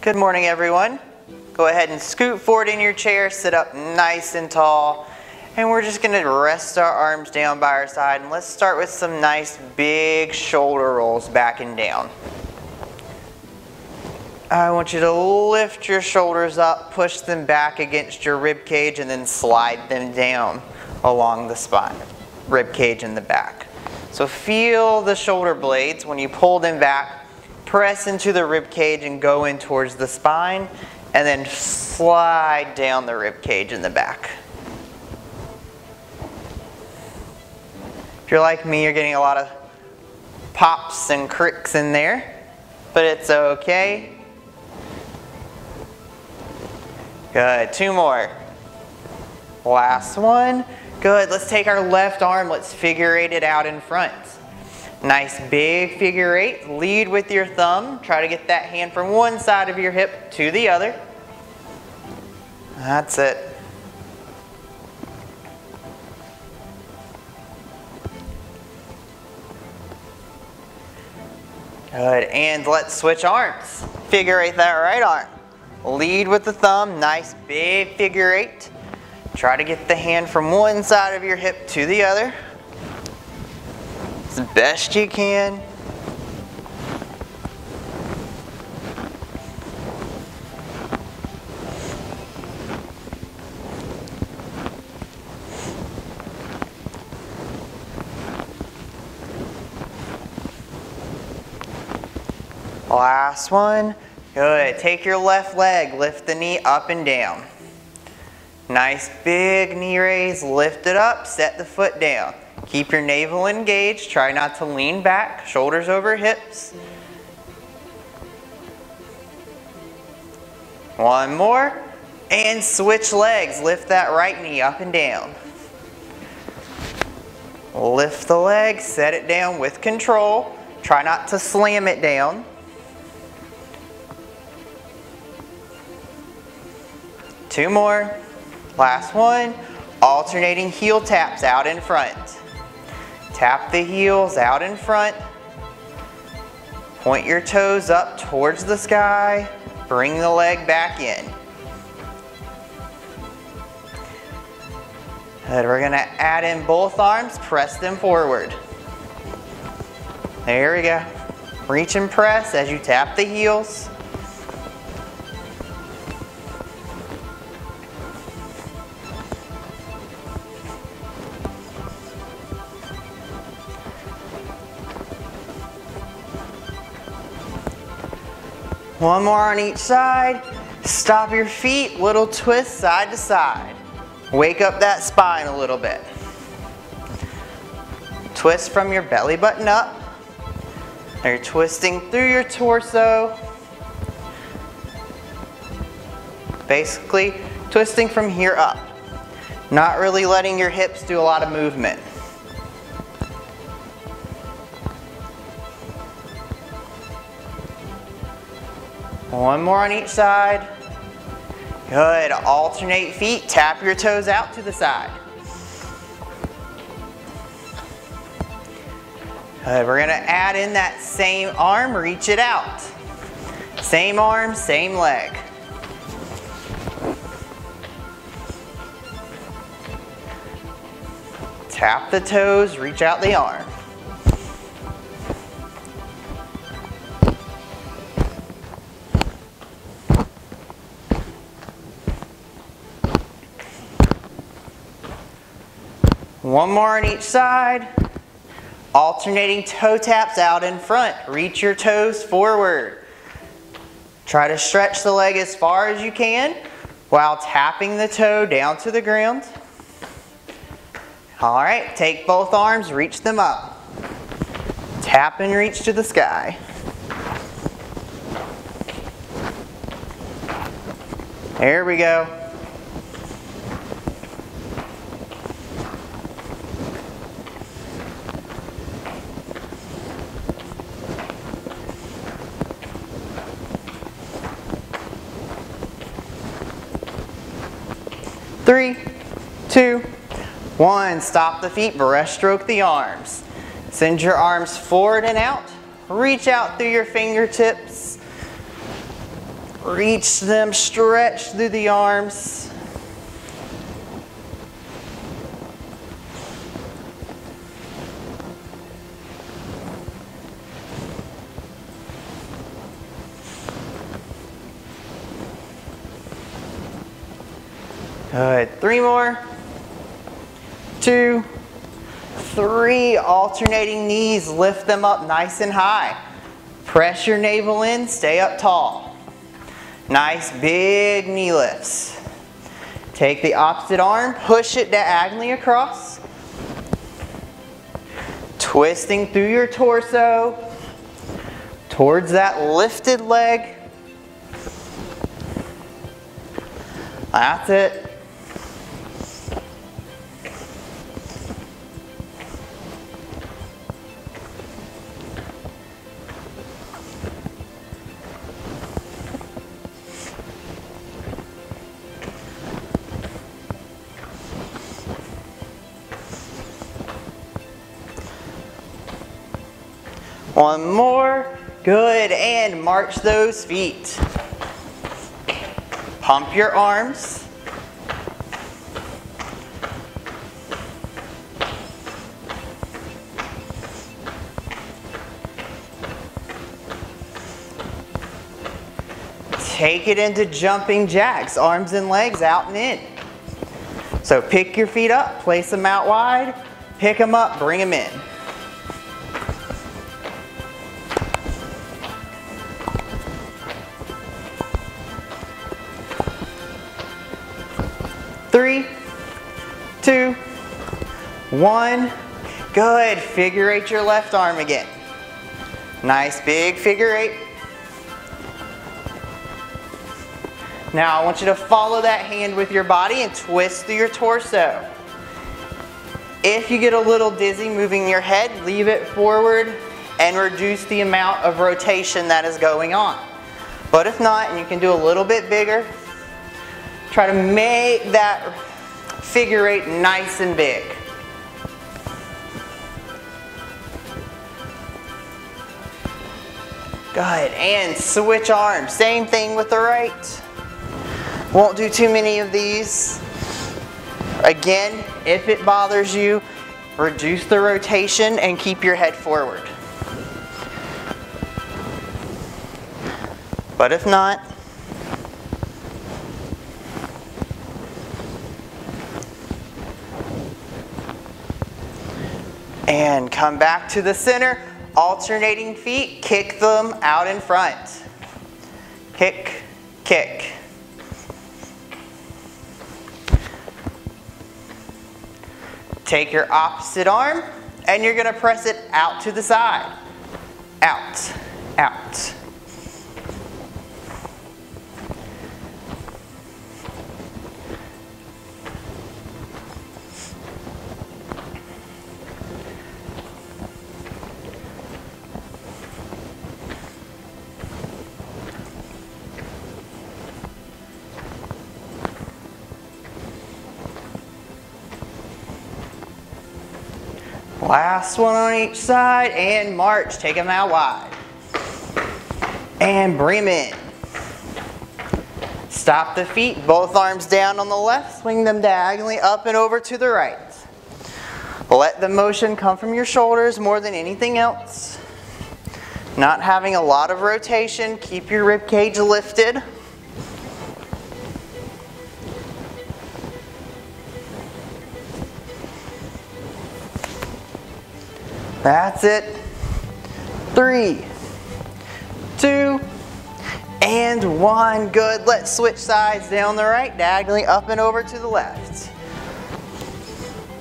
Good morning, everyone. Go ahead and scoot forward in your chair, sit up nice and tall, and we're just gonna rest our arms down by our side, and let's start with some nice big shoulder rolls back and down. I want you to lift your shoulders up, push them back against your rib cage, and then slide them down along the spine, rib cage in the back. So feel the shoulder blades when you pull them back. Press into the rib cage and go in towards the spine, and then slide down the rib cage in the back. If you're like me, you're getting a lot of pops and cricks in there, but it's okay. Good, 2 more. Last one. Good, let's take our left arm, let's figure 8 it out in front. Nice big figure 8, lead with your thumb. Try to get that hand from one side of your hip to the other. That's it. Good, and let's switch arms. Figure 8 that right arm. Lead with the thumb, nice big figure 8. Try to get the hand from one side of your hip to the other. As best you can. Last one. Good. Take your left leg, lift the knee up and down. Nice big knee raise, lift it up, set the foot down. Keep your navel engaged, try not to lean back, shoulders over hips. One more, and switch legs. Lift that right knee up and down. Lift the leg, set it down with control. Try not to slam it down. Two more. Last one. Alternating heel taps out in front. Tap the heels out in front. Point your toes up towards the sky. Bring the leg back in. Good. We're going to add in both arms. Press them forward. There we go. Reach and press as you tap the heels. One more on each side. Stop your feet, little twist side to side. Wake up that spine a little bit. Twist from your belly button up. Now you're twisting through your torso. Basically, twisting from here up. Not really letting your hips do a lot of movement. One more on each side. Good. Alternate feet. Tap your toes out to the side. Good. We're going to add in that same arm. Reach it out. Same arm, same leg. Tap the toes. Reach out the arm. One more on each side. Alternating toe taps out in front. Reach your toes forward. Try to stretch the leg as far as you can while tapping the toe down to the ground. All right, take both arms, reach them up. Tap and reach to the sky. There we go. Three, 2, 1. Stop the feet, breaststroke the arms. Send your arms forward and out. Reach out through your fingertips. Reach them, stretch through the arms. Good. 3 more. 2, 3. Alternating knees. Lift them up nice and high. Press your navel in. Stay up tall. Nice big knee lifts. Take the opposite arm. Push it diagonally across. Twisting through your torso towards that lifted leg. That's it. One more. Good. And march those feet. Pump your arms. Take it into jumping jacks, arms and legs out and in. So pick your feet up, place them out wide, pick them up, bring them in. Three, 2, 1. Good. Figure 8 your left arm again. Nice big figure 8. Now I want you to follow that hand with your body and twist through your torso. If you get a little dizzy moving your head, leave it forward and reduce the amount of rotation that is going on. But if not, and you can do a little bit bigger, try to make that figure 8 nice and big. Good. And switch arms. Same thing with the right. Won't do too many of these. Again, if it bothers you, reduce the rotation and keep your head forward. But if not, and come back to the center, alternating feet, kick them out in front. Kick, kick. Take your opposite arm and you're going to press it out to the side. Out, out. Last one on each side and march. Take them out wide. And bring them in. Stop the feet, both arms down on the left, swing them diagonally up and over to the right. Let the motion come from your shoulders more than anything else. Not having a lot of rotation, keep your rib cage lifted. That's it. 3, 2, and 1. Good. Let's switch sides down the right, diagonally up and over to the left.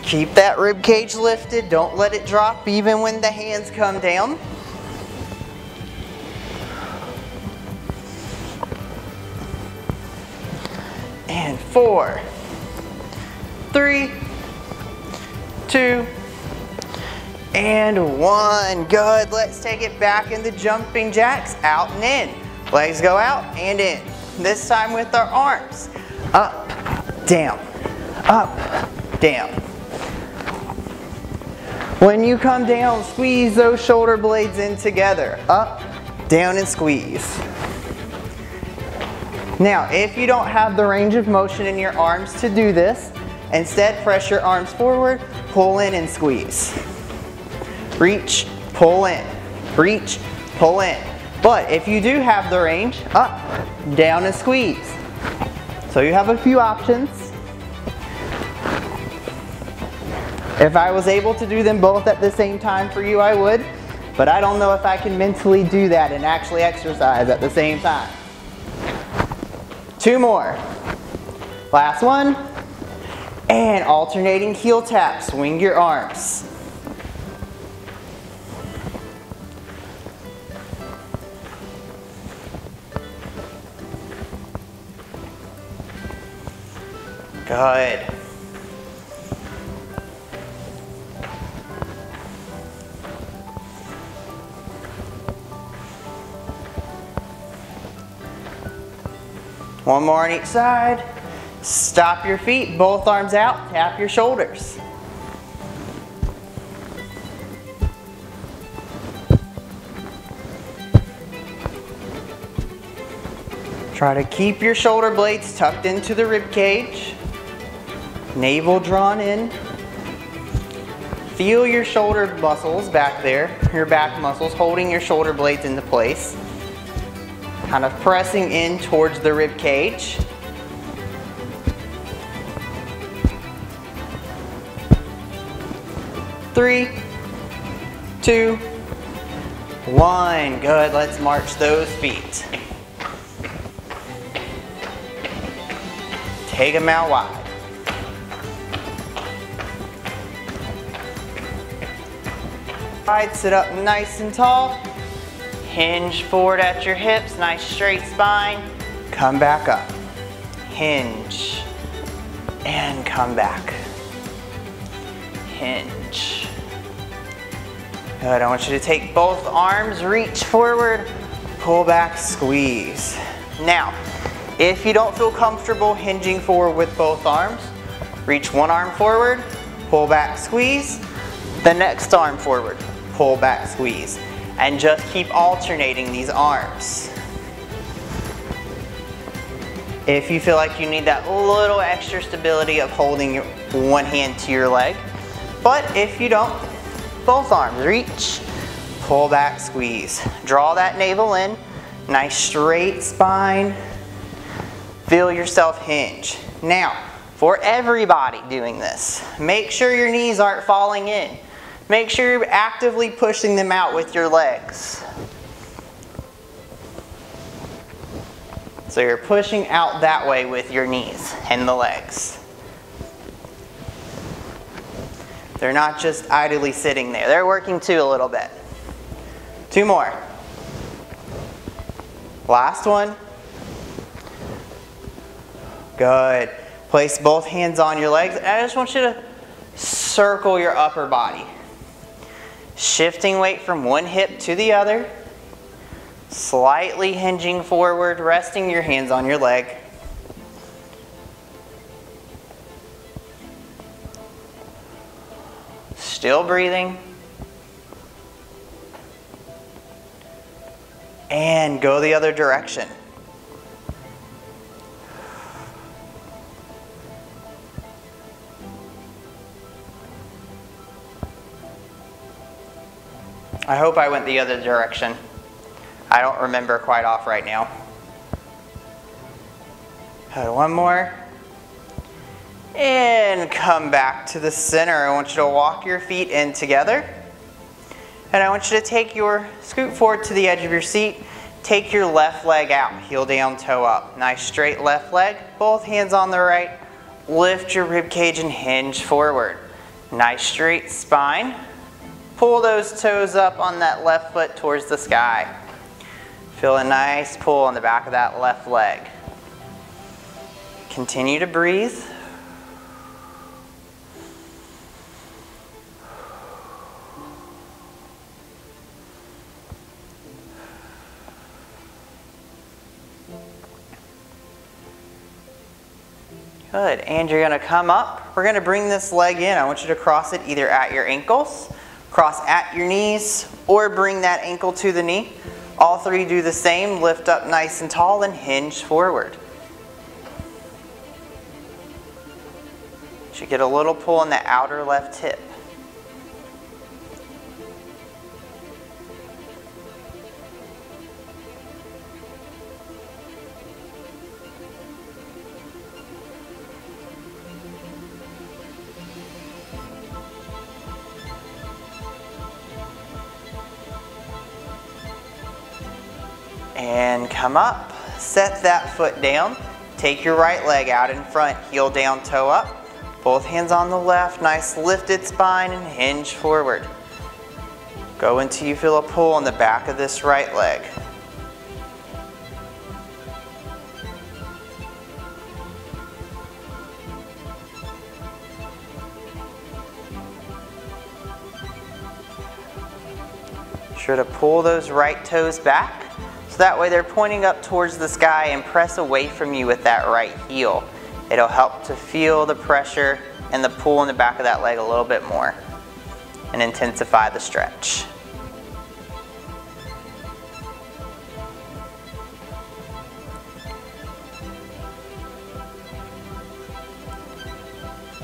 Keep that rib cage lifted. Don't let it drop even when the hands come down. And 4, 3, 2, and 1. Good. Let's take it back into jumping jacks, out and in. Legs go out and in. This time with our arms. Up, down, up, down. When you come down, squeeze those shoulder blades in together. Up, down, and squeeze. Now, if you don't have the range of motion in your arms to do this, instead press your arms forward, pull in and squeeze. Reach, pull in, reach, pull in. But if you do have the range, up, down and squeeze. So you have a few options. If I was able to do them both at the same time for you, I would. But I don't know if I can mentally do that and actually exercise at the same time. 2 more. Last one. And alternating heel tap. Swing your arms. Good. One more on each side. Stop your feet, both arms out, tap your shoulders. Try to keep your shoulder blades tucked into the rib cage. Navel drawn in. Feel your shoulder muscles back there, your back muscles holding your shoulder blades into place. Kind of pressing in towards the rib cage. Three, 2, 1. Good, let's march those feet. Take them out wide. Sit up nice and tall. Hinge forward at your hips, nice straight spine. Come back up. Hinge. And come back. Hinge. Good, I want you to take both arms, reach forward, pull back, squeeze. Now, if you don't feel comfortable hinging forward with both arms, reach one arm forward, pull back, squeeze. The next arm forward, pull back, squeeze. And just keep alternating these arms. If you feel like you need that little extra stability of holding one hand to your leg. But if you don't, both arms, reach, pull back, squeeze. Draw that navel in, nice straight spine. Feel yourself hinge. Now, for everybody doing this, make sure your knees aren't falling in. Make sure you're actively pushing them out with your legs. So you're pushing out that way with your knees and the legs. They're not just idly sitting there. They're working too a little bit. 2 more. Last one. Good. Place both hands on your legs. And I just want you to circle your upper body. Shifting weight from one hip to the other. Slightly hinging forward, resting your hands on your leg. Still breathing. And go the other direction. I hope I went the other direction. I don't remember quite off right now. Good, one more. And come back to the center. I want you to walk your feet in together. And I want you to take scoot forward to the edge of your seat. Take your left leg out, heel down, toe up. Nice straight left leg, both hands on the right. Lift your rib cage and hinge forward. Nice straight spine. Pull those toes up on that left foot towards the sky. Feel a nice pull on the back of that left leg. Continue to breathe. Good, and you're gonna come up. We're gonna bring this leg in. I want you to cross it either at your ankles, cross at your knees, or bring that ankle to the knee. All three do the same. Lift up nice and tall and hinge forward. Should get a little pull in the outer left hip. And come up, set that foot down, take your right leg out in front, heel down, toe up, both hands on the left, nice lifted spine and hinge forward. Go until you feel a pull in the back of this right leg. Sure to pull those right toes back. That way they're pointing up towards the sky and press away from you with that right heel. It'll help to feel the pressure and the pull in the back of that leg a little bit more and intensify the stretch.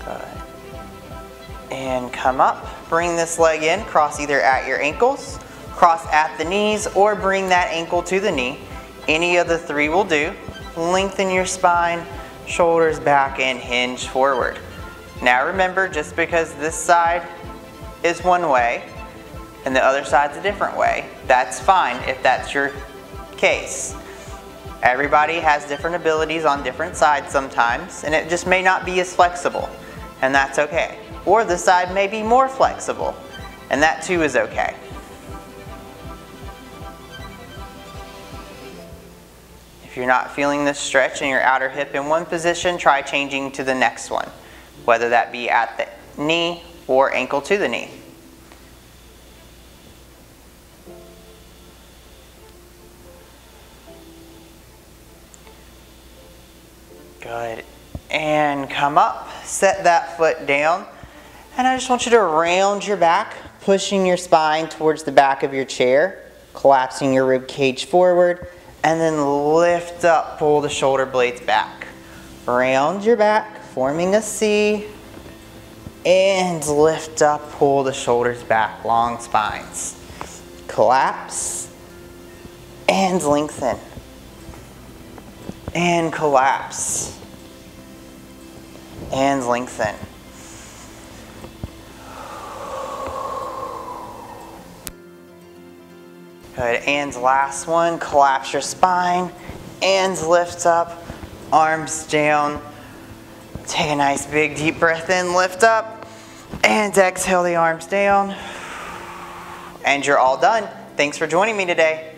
Good. And come up, bring this leg in, cross either at your ankles, cross at the knees, or bring that ankle to the knee. Any of the three will do. Lengthen your spine, shoulders back, and hinge forward. Now remember, just because this side is one way and the other side's a different way, that's fine if that's your case. Everybody has different abilities on different sides sometimes, and it just may not be as flexible, and that's okay. Or the side may be more flexible, and that too is okay. If you're not feeling this stretch in your outer hip in one position, try changing to the next one, whether that be at the knee or ankle to the knee. Good. And come up, set that foot down, and I just want you to round your back, pushing your spine towards the back of your chair, collapsing your rib cage forward, and then lift up, pull the shoulder blades back. Round your back, forming a C, and lift up, pull the shoulders back, long spines. Collapse, and lengthen. And collapse, and lengthen. Good, and last one, collapse your spine, and lift up, arms down. Take a nice big deep breath in, lift up, and exhale the arms down. And you're all done. Thanks for joining me today.